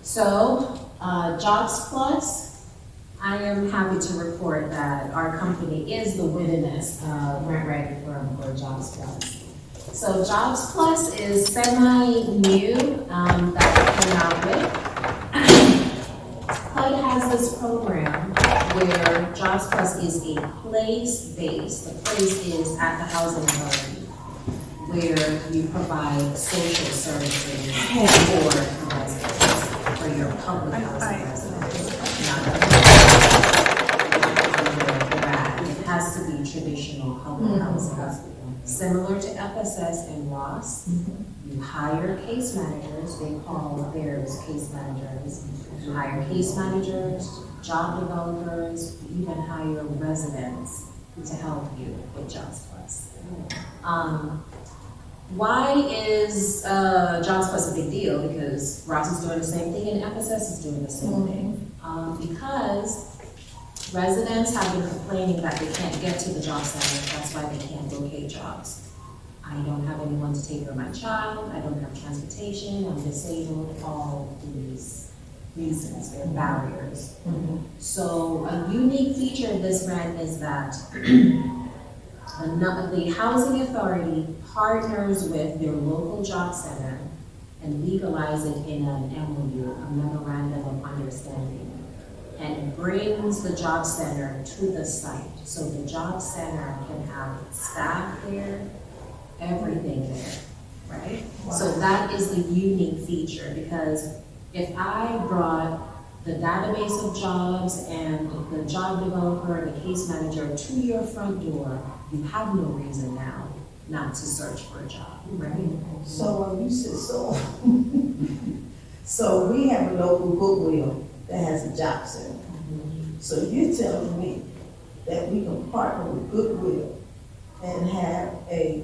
So, Jobs Plus, I am happy to report that our company is the winningest grant writing firm for Jobs Plus. So Jobs Plus is semi-new that we came out with. HUD has this program where Jobs Plus is a place-based, the place is at the housing authority, where you provide social services for residents, for your public housing residents. It has to be traditional public housing. Similar to FSS and Ross, you hire case managers, they call theirs case managers. You hire case managers, job developers, you even hire residents to help you with Jobs Plus. Why is Jobs Plus a big deal? Because Ross is doing the same thing and FSS is doing the same thing. Because residents have been complaining that they can't get to the job center, that's why they can't locate jobs. I don't have anyone to take care of my child, I don't have transportation, I'm disabled, all these reasons, they're barriers. So a unique feature of this grant is that the housing authority partners with their local job center and legalize it in an MOU, a memorandum of understanding, and brings the job center to the site. So the job center can have staff there, everything there, right? Wow. So that is the unique feature, because if I brought the database of jobs and the job developer and the case manager to your front door, you have no reason now not to search for a job, right? So you said so. So we have a local Goodwill that has a job center. So you're telling me that we can partner with Goodwill and have a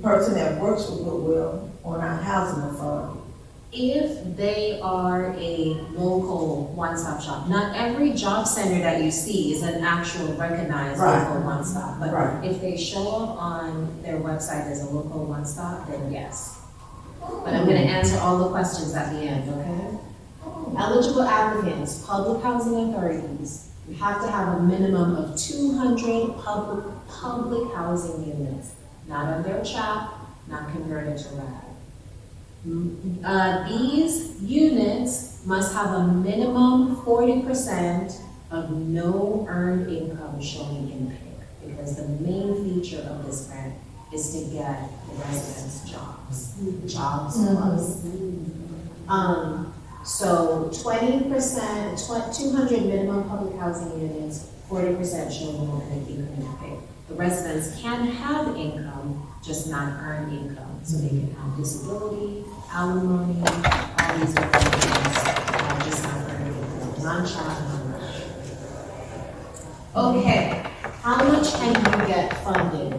person that works with Goodwill on our housing authority? If they are a local one-stop shop, not every job center that you see is an actual recognized local one-stop. But if they show up on their website as a local one-stop, then yes. But I'm gonna answer all the questions at the end, okay? Eligible applicants, public housing authorities, you have to have a minimum of 200 public housing units, not on their chat, not converted to RAD. These units must have a minimum 40% of no earned income showing in PIC, because the main feature of this grant is to get the residents jobs, jobs plus. So 20%, 200 minimum public housing units, 40% showing no earned income in PIC. The residents can have income, just not earned income. So they can have disability, alimony, all these different things, just not earned income, non-child, non-rush. Okay, how much can you get funded?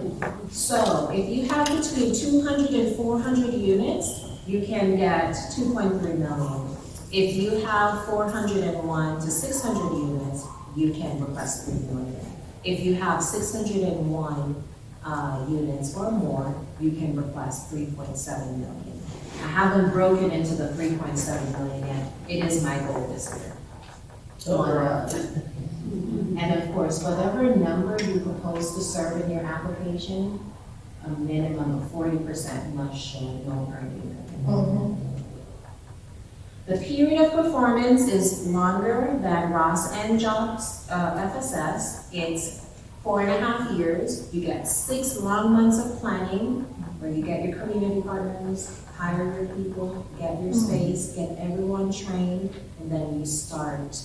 So if you have between 200 and 400 units, you can get 2.3 million. If you have 401 to 600 units, you can request 3 million. If you have 601 units or more, you can request 3.7 million. I haven't broken into the 3.7 million yet. It is my goal this year. And of course, whatever number you propose to serve in your application, a minimum of 40% must show no earned income. The period of performance is longer than Ross and Jobs FSS. It's 4.5 years. You get 6 long months of planning, where you get your community partners, hire your people, get your space, get everyone trained, and then you start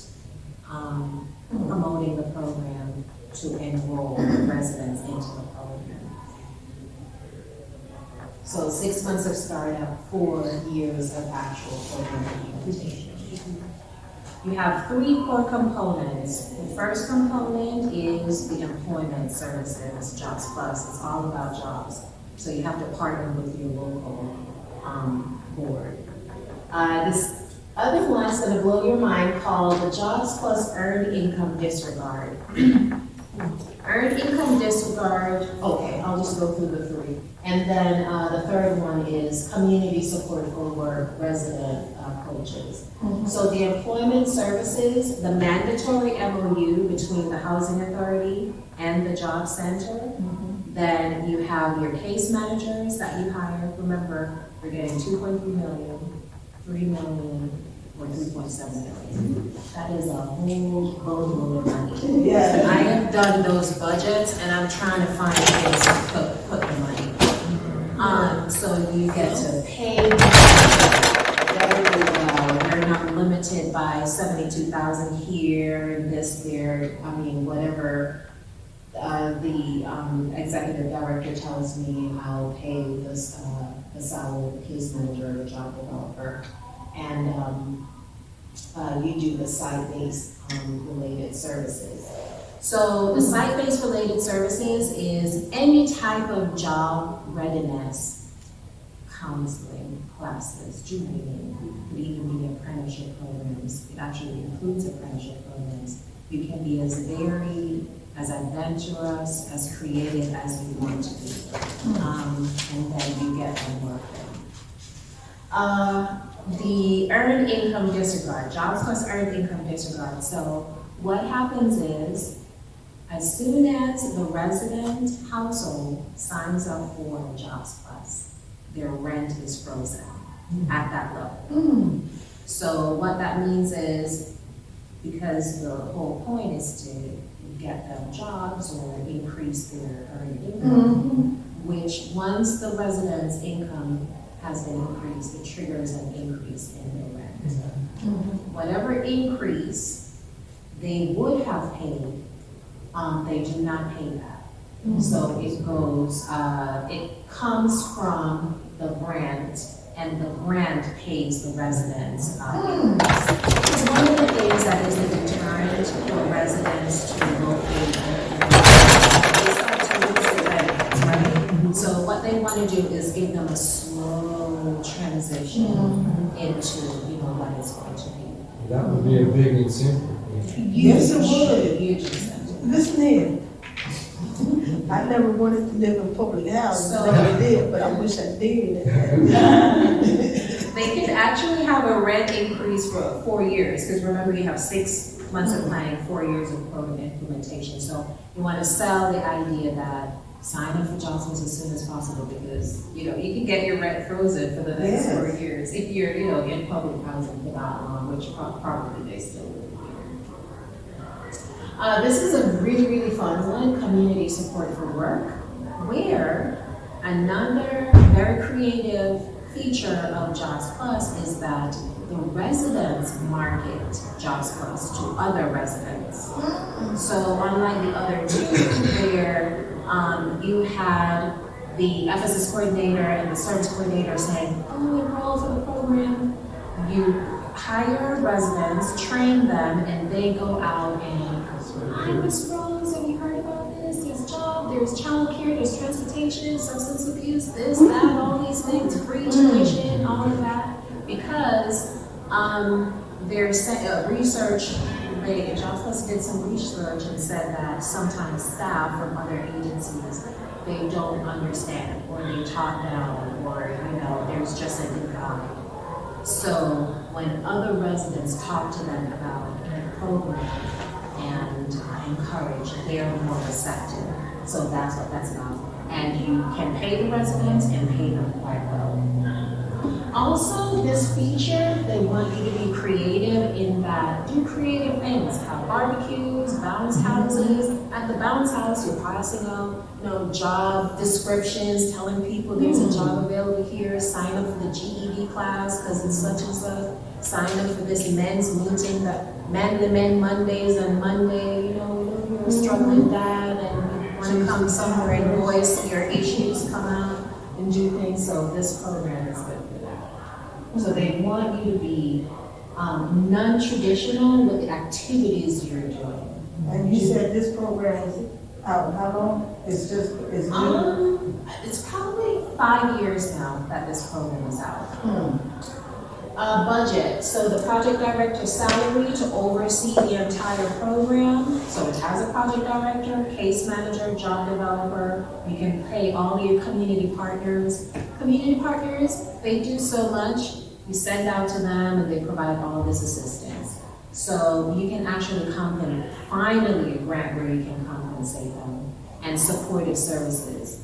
promoting the program to enroll the residents into the program. So 6 months of startup, 4 years of actual program implementation. You have 3 core components. The first component is the employment services, Jobs Plus. It's all about jobs. So you have to partner with your local board. This other one is going to blow your mind, called the Jobs Plus Earned Income Disregard. Earned income disregard, okay, I'll just go through the 3. And then the third one is community support for work resident program. coaches. So the employment services, the mandatory MOU between the housing authority and the job center. Then you have your case managers that you hire. Remember, you're getting 2.3 million, 3 million, or 3.7 million. That is a whole boatload of money. Yeah. I have done those budgets and I'm trying to find ways to put the money. So you get to pay very well. You're not limited by 72,000 here, this, there, I mean, whatever the executive director tells me I'll pay this, the salary of the case manager or the job developer. And you do the site-based related services. So the site-based related services is any type of job readiness, counseling, classes, tutoring, could even be apprenticeship programs. It actually includes apprenticeship programs. You can be as varied, as adventurous, as creative as you want to be. And then you get to work there. The earned income disregard, jobs plus earned income disregard. So what happens is, as soon as the resident household signs up for jobs plus, their rent is frozen at that level. So what that means is, because the whole point is to get them jobs or increase their earned income, which once the resident's income has been increased, it triggers an increase in the rent. Whatever increase they would have paid, they do not pay that. So it goes, it comes from the grant, and the grant pays the residents. It's one of the things that is a deterrent for residents to locate right? So what they want to do is give them a slow transition into, what it's going to be. That would be a big incentive. Yes, it would. Huge incentive. Listen here. I never wanted to live in public housing, So- never did, but I wish I did. They can actually have a rent increase for 4 years, because remember, you have 6 months of planning, 4 years of program implementation. So you want to sell the idea that sign up for jobs as soon as possible, because, you can get your rent frozen for the next 4 years if you're, in public housing for that long, which probably they still will. This is a really, really fun one, community support for work, where another very creative feature of Jobs Plus is that the residents market Jobs Plus to other residents. So unlike the other two, where you had the FSS coordinator and the service coordinator saying, oh, enroll for the program, you hire residents, train them, and they go out and, hi, Ms. Rose, have you heard about this? There's job, there's childcare, there's transportation, substance abuse, this, that, all these things, free tuition, all of that. Because there's research, Jobs Plus did some research and said that sometimes staff from other agencies, they don't understand, or they talk down, or, there's just a divide. So when other residents talk to them about the program and encourage, they're more receptive. So that's what that's about. And you can pay the residents and pay them quite well. Also, this feature, they want you to be creative in that, do creative things, have barbecues, bounce houses. At the bounce house, you're passing out, job descriptions, telling people there's a job available here, sign up for the GED class, because it's such and such, sign up for this men's meeting, that men to men Mondays and Monday, you're a struggling dad and you want to come somewhere and voice your issues, come out and do things, so this program is good for that. So they want you to be non-traditional with the activities you're doing. And you said this program is out, how long? It's new? It's probably 5 years now that this program is out. Budget, so the project director's salary to oversee the entire program. So it has a project director, case manager, job developer. You can pay all your community partners. Community partners, they do so much. You send out to them and they provide all of this assistance. So you can actually finally a grant where you can compensate them and supportive services.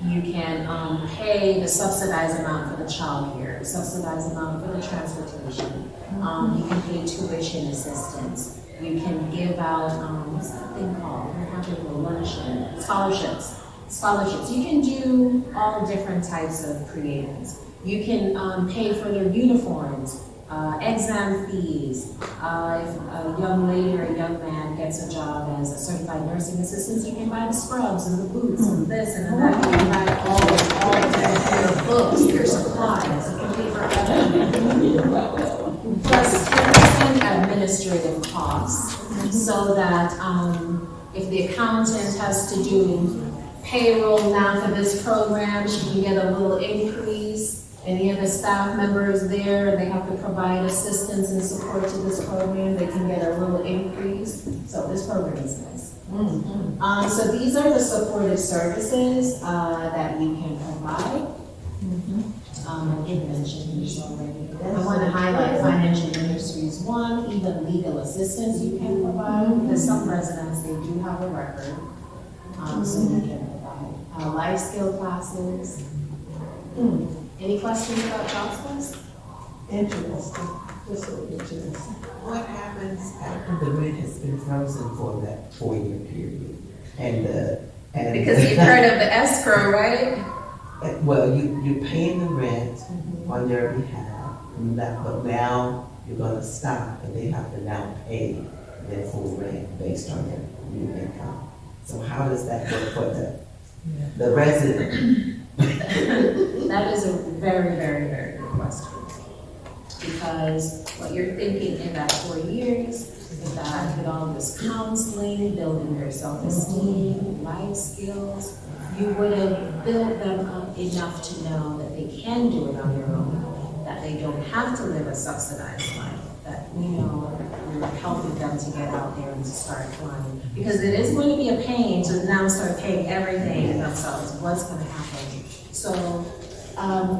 You can pay the subsidized amount for the childcare, subsidized amount for the transportation. You can pay tuition assistance. You can give out, what's that thing called? I have to go luncheon, scholarships. You can do all different types of creatives. You can pay for their uniforms, exam fees. If a young lady or a young man gets a job as a certified nursing assistant, you can buy the scrubs and the boots and this and that. You can buy all of their books, their supplies. You can pay for everything. Plus 10% administrative costs, so that if the accountant has to do payroll now for this program, she can get a little increase. Any of the staff members there, they have to provide assistance and support to this program, they can get a little increase. So this program is nice. So these are the supportive services that we can provide. I did mention these already. I want to highlight financial ministries. One, even legal assistance you can provide, because some residents, they do have a record. So you can provide life skill classes. Any questions about Jobs Plus? Interesting, just so interesting. What happens after the rent has been frozen for that 4-year period? And Because you've heard of the escrow, right? well, you're paying the rent on their behalf, but now you're gonna stop and they have to now pay their full rent based on their new income. So how does that work for the resident? That is a very, very, very good question. Because what you're thinking in that 4 years is that with all this counseling, building their self-esteem, life skills, you would have built them up enough to know that they can do it on their own, that they don't have to live a subsidized life, that, we're helping them to get out there and to start flying. Because it is going to be a pain to now start paying everything themselves. What's going to happen? So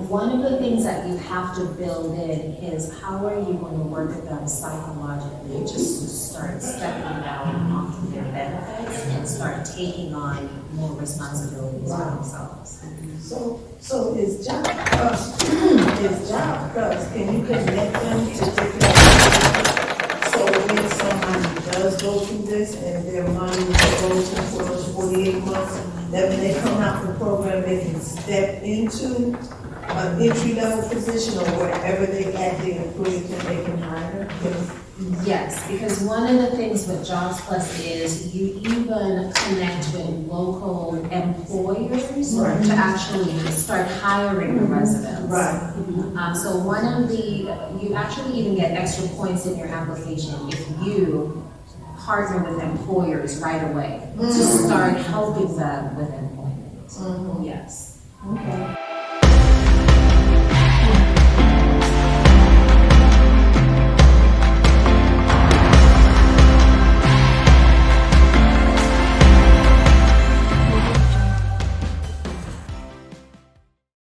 one of the things that you have to build in is how are you going to work with them psychologically just to start stepping down off of their benefits and start taking on more responsibilities for themselves. So is Job Plus, can you connect them to different, so when somebody does go through this and their money goes in for those 48 months, that when they come out the program, they can step into an entry-level position or wherever they at the employer they can hire? Yes, because one of the things with Jobs Plus is you even connect with local employers to actually start hiring the residents. Right. So you actually even get extra points in your application if you partner with employers right away to start helping them with employment. Yes. Okay.